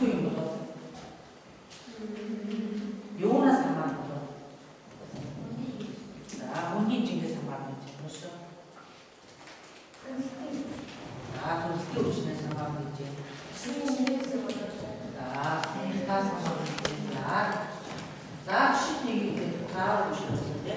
유토인거든. 요나 3만 원. 자, 원긴 중에 3만 원이지. 벌써. 자, 돈 쓰여오시는 3만 원이지. 자, 다 3만 원이지. 자, 쉽게 다 오시는데.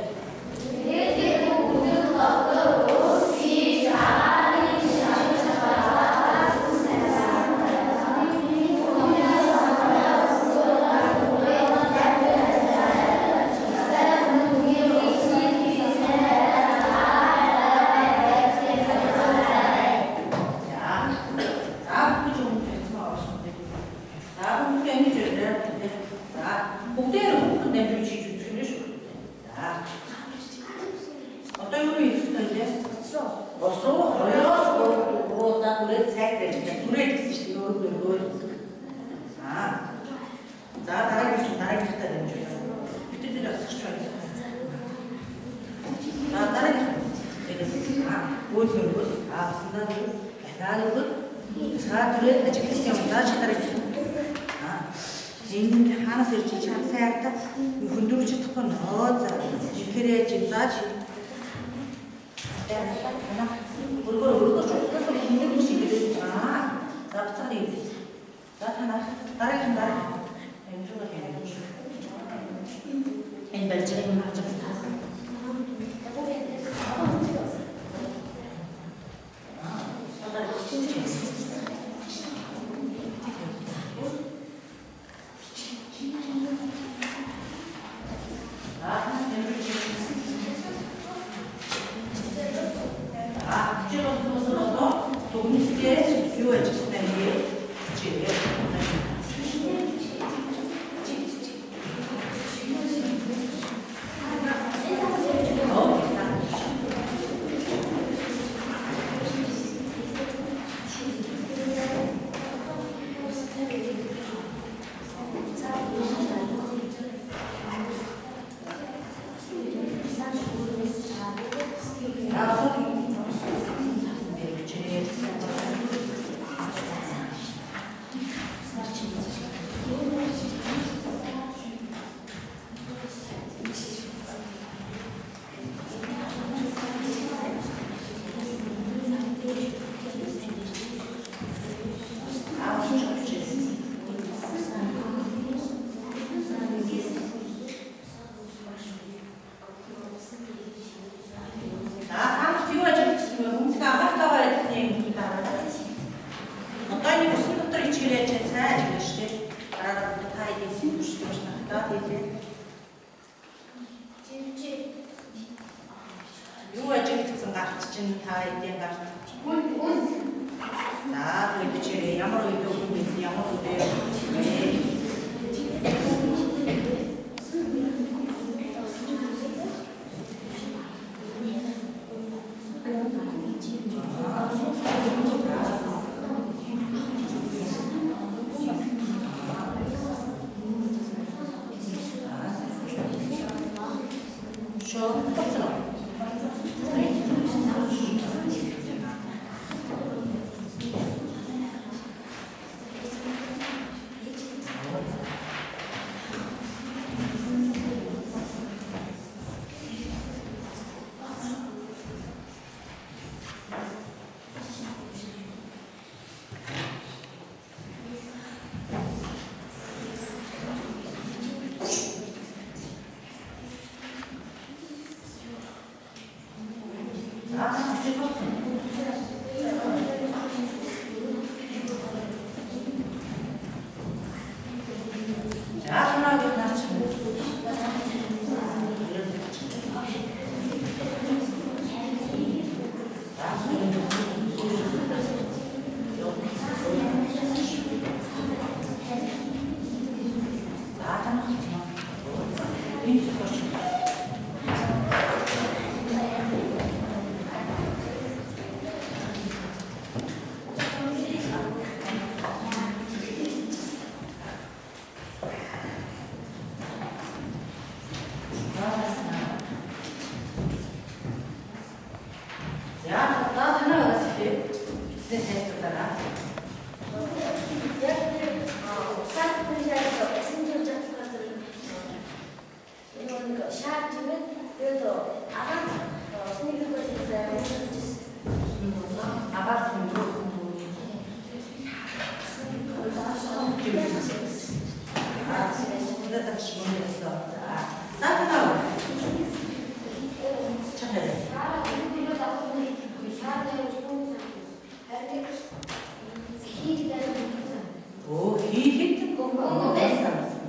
오, 히히트 거.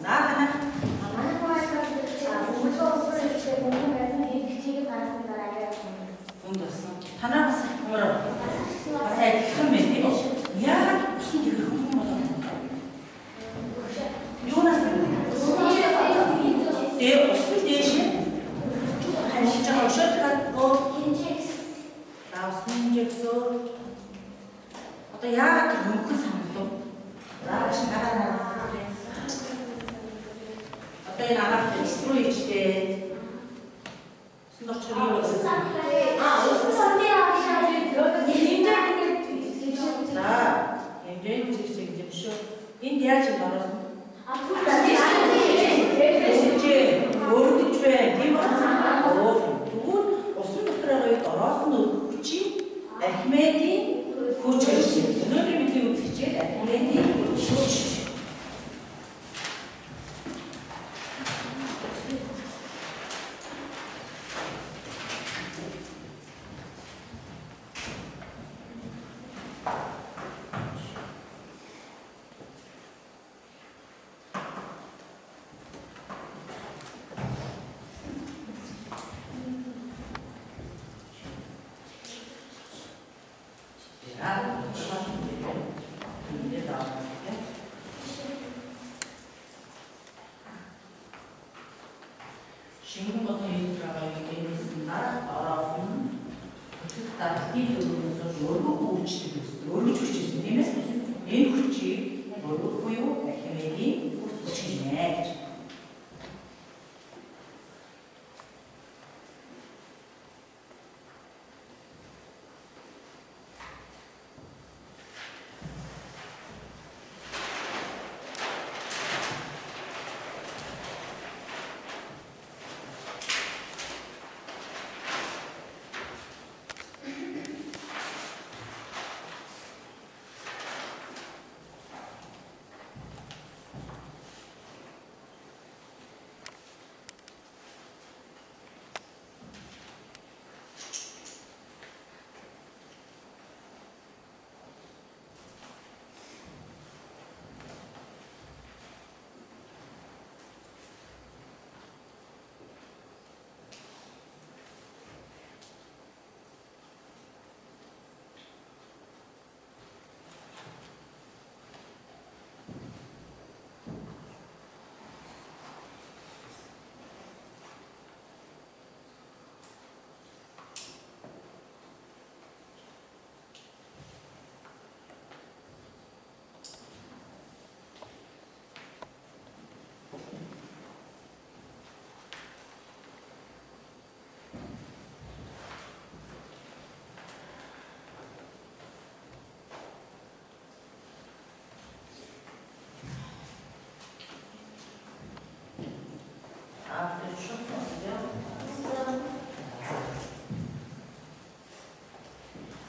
자, 하나. 옮겼어. 하나 왔어. 뭐라? 자, 선배 이거. 야, 무슨 일을 흥분하다. 요나스. 내 무슨 대신 한 시장을 셔틀하고 나 손잡소. 어떤 야 같은 뭉큰 상도 나 신나라. 어떤 나라 스트로이치게 순덕처리 자, 굉장히 지금 쇼 인디아 지금 알아서 이제 모르는 죄 네가 돈 무슨 것들하고 떨어서 놓지 에메디 고쳐지 너를 믿고 있지 에메디 고쳐지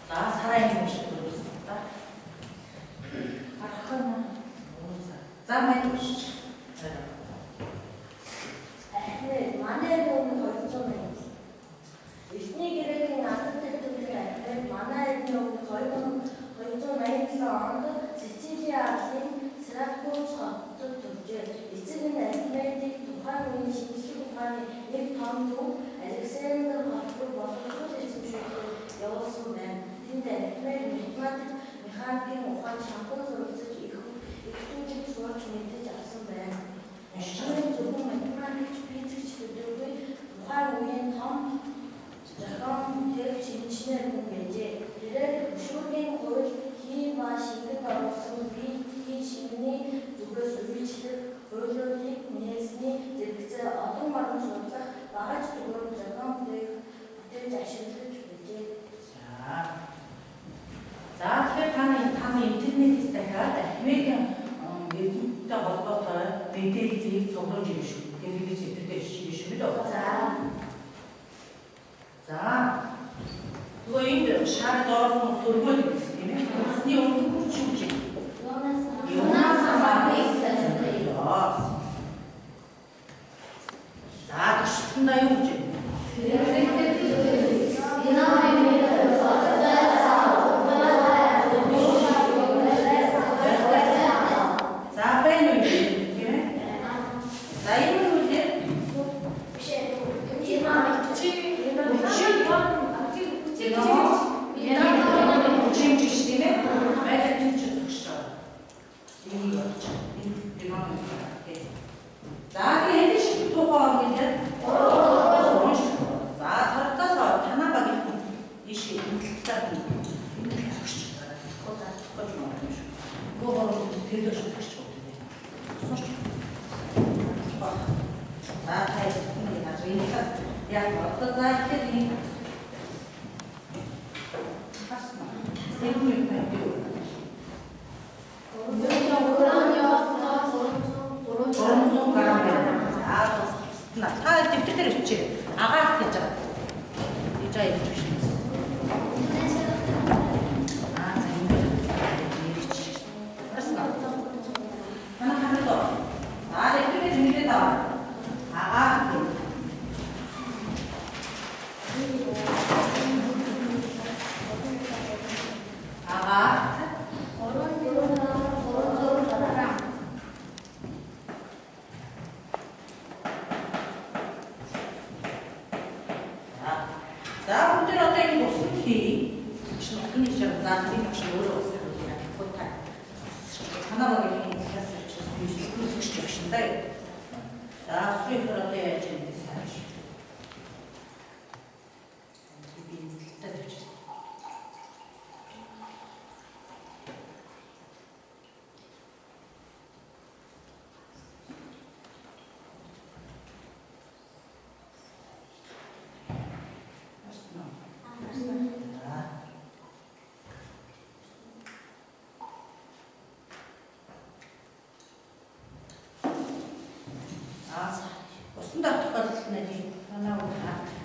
나 살아있는 것이 보였습니다. 하나, 짬에 도시죠. 자, 다음에 인터넷 있다가 회견 다 왔다 데이터지 정도 주시고 데이터지 그때 주시면 자, 그거 이제 샤르 넣어서 돌보는 있으면 이 얼굴 주지. 요나스 마음에 있어요. 자, 싶은다 요지. тэрдээ шүү гэж боддог. За таяа нэг яаж энэ яг одоо за ихэд энэ хасна. Сэгмийн байдаг. Та дэвтэр дээр өчөө. Агаар хийж байгаа. Хийж байгаа юм шиг. За энэ ирж. Басна. Манай хараад. Дэвтэр дээр нэрээд аваа. Агаар. За бүгд одоо ингэ усан хий. Шинэ шиг заалтын багш өөрөө усан хий. Фото. Танаа багийн хэлээс чинь биш үзэгч багш нэ. За сүйх одоо яаж юм бэ сайн. Би хэлдэг гэж. Усан давтах бодлол нэг танаа уу хаадаг.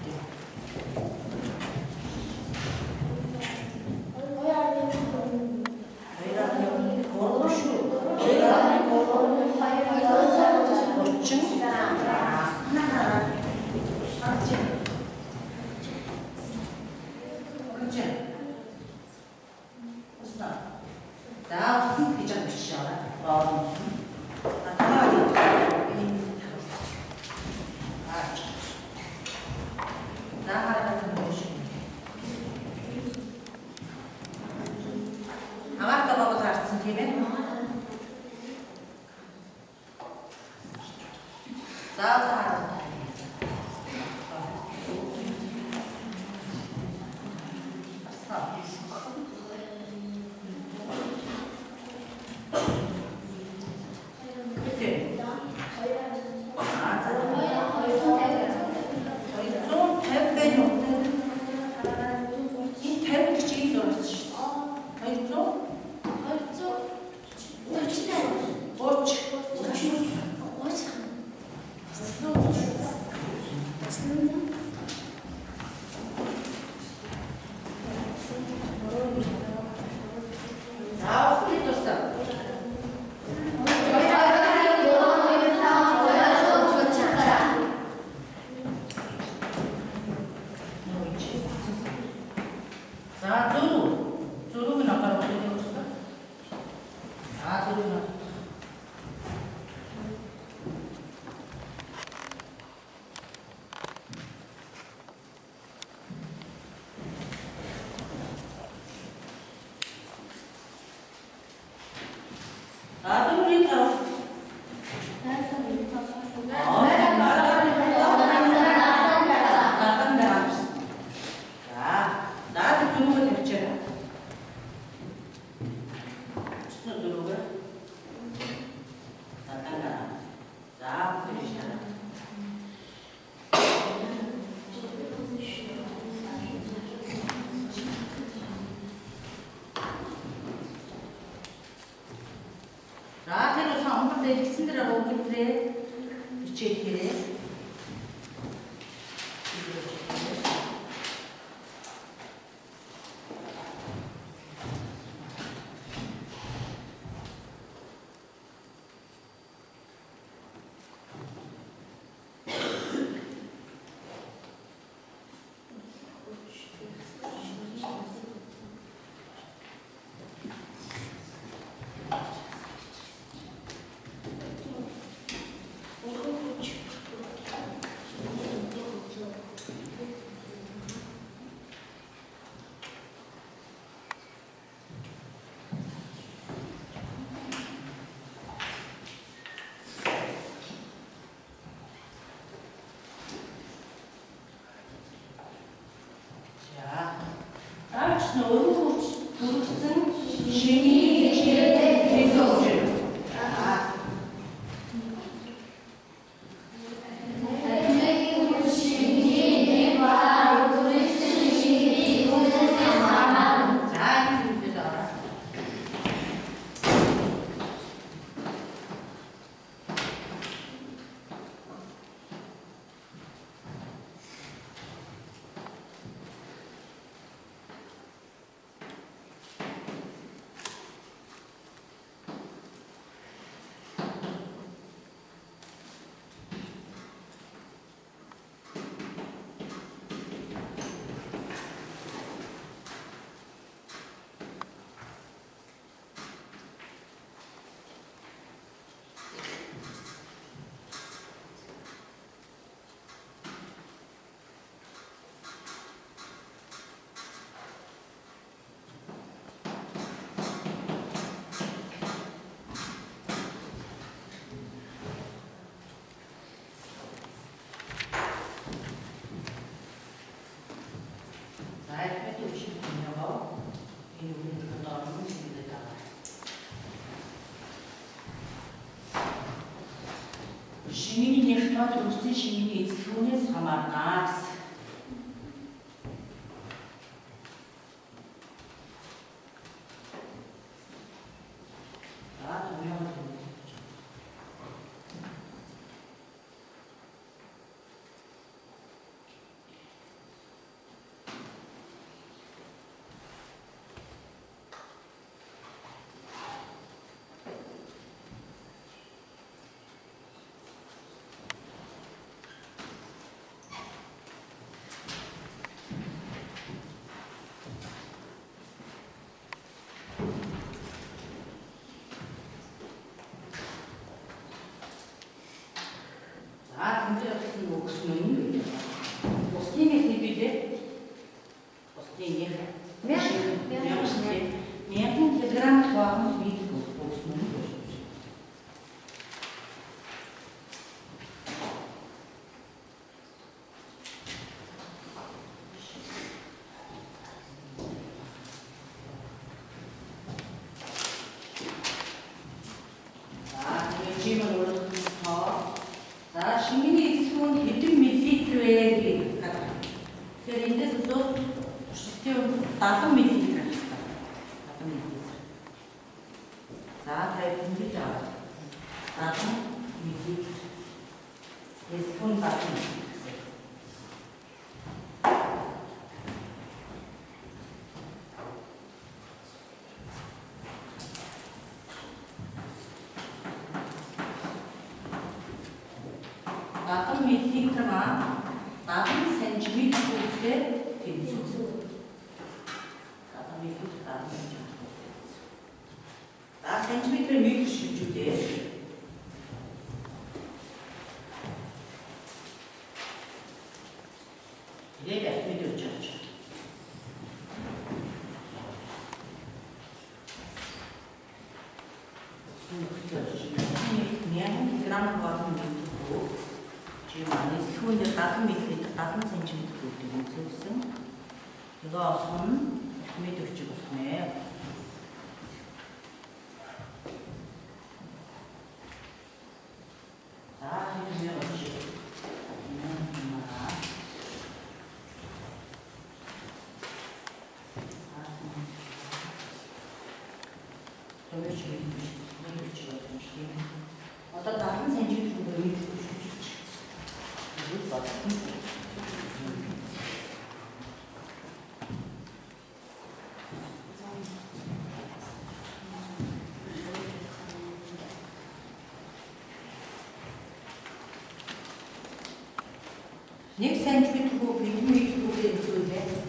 Өөрөөр хэлбэл шиний хичээлээ хийх гэж 시민이 нэгтмат өрсөн шимийн эзэл түүнээс хамаарнаа гэсэн. 시민의 эзлэгүүн хэдэн миллилитр вэ гэж байна. Тэгэхээр эндээс үзвэл шилтийн 70 миллилитр байна. 70 миллилитр. За тэгээд ингэж авах. 70 миллилитр. эзлэгүүн 70 миллилитр. миллилитраа 70 см хүртэл тэмцүү. 70 миллилитр 70 см метр шилжүүлээ. Тэгээд мэдээж чаач. грамм болон 지금 안에 스푼을 70 ml, 70 cm 정도 넣으세요. 이것은 구매도 찍었네. 자, 이러면 어찌? 어떤 다른 생쥐 정도를 ник сантиметр고 밀리미터고 되는데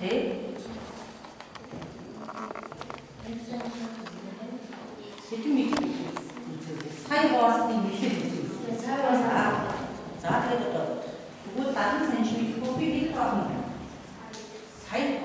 네? 센티미터 사이가 왔을 때 밀리미터 자, 그래도 그거 다른 센티미터고 밀리미터 하면 사이가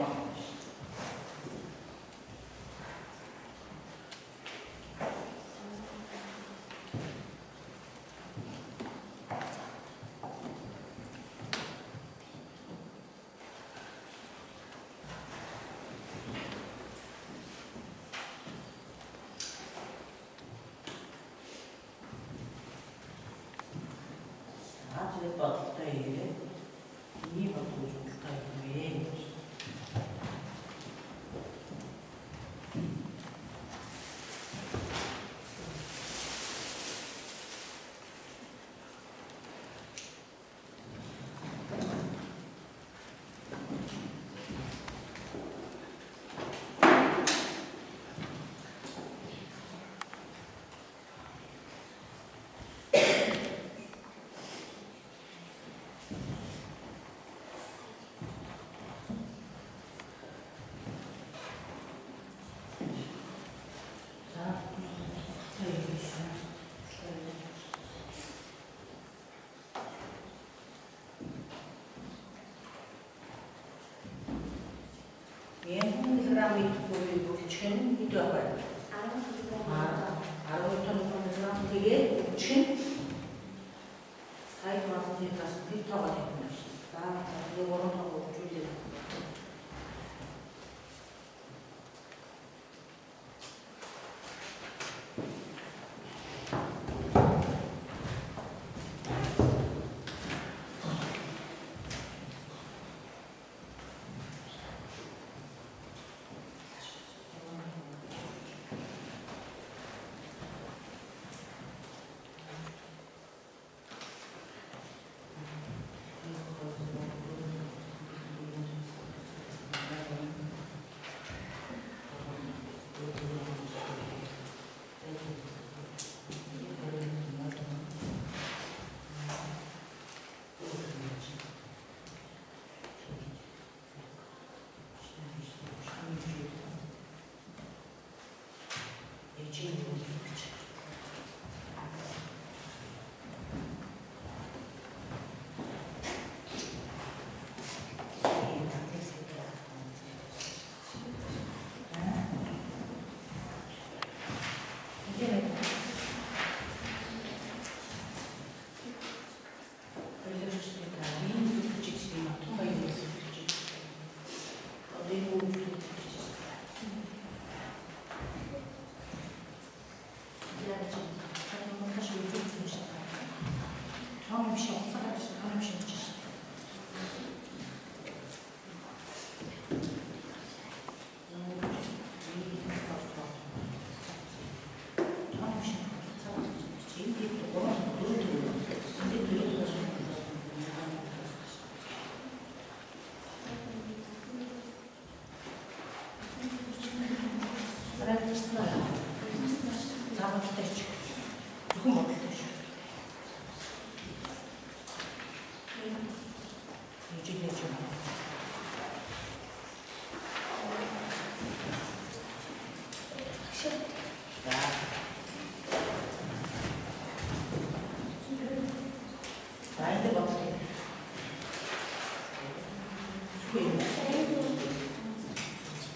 Battıkta ilgili iyi batılacakta ilgili грамм 보이고 chen 이도가 아로톤 그램 되게 chen 사이 와서 리터가 됩니다. 다 이거로 줄일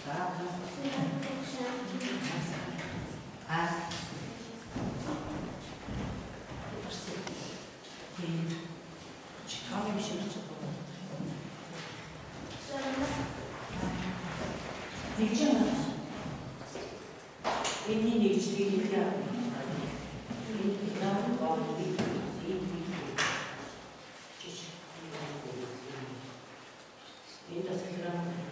자, 아, 다음에 시작해. 있잖아. Ini istri dia. Ini dalam bawah ini. Ini dah sekarang.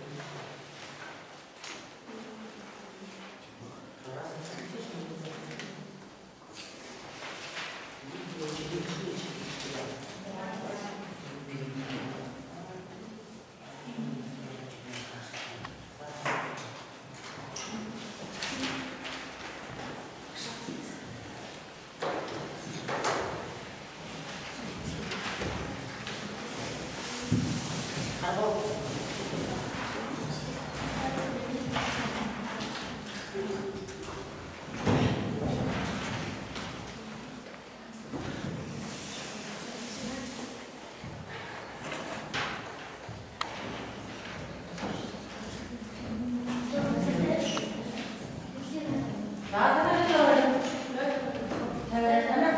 나는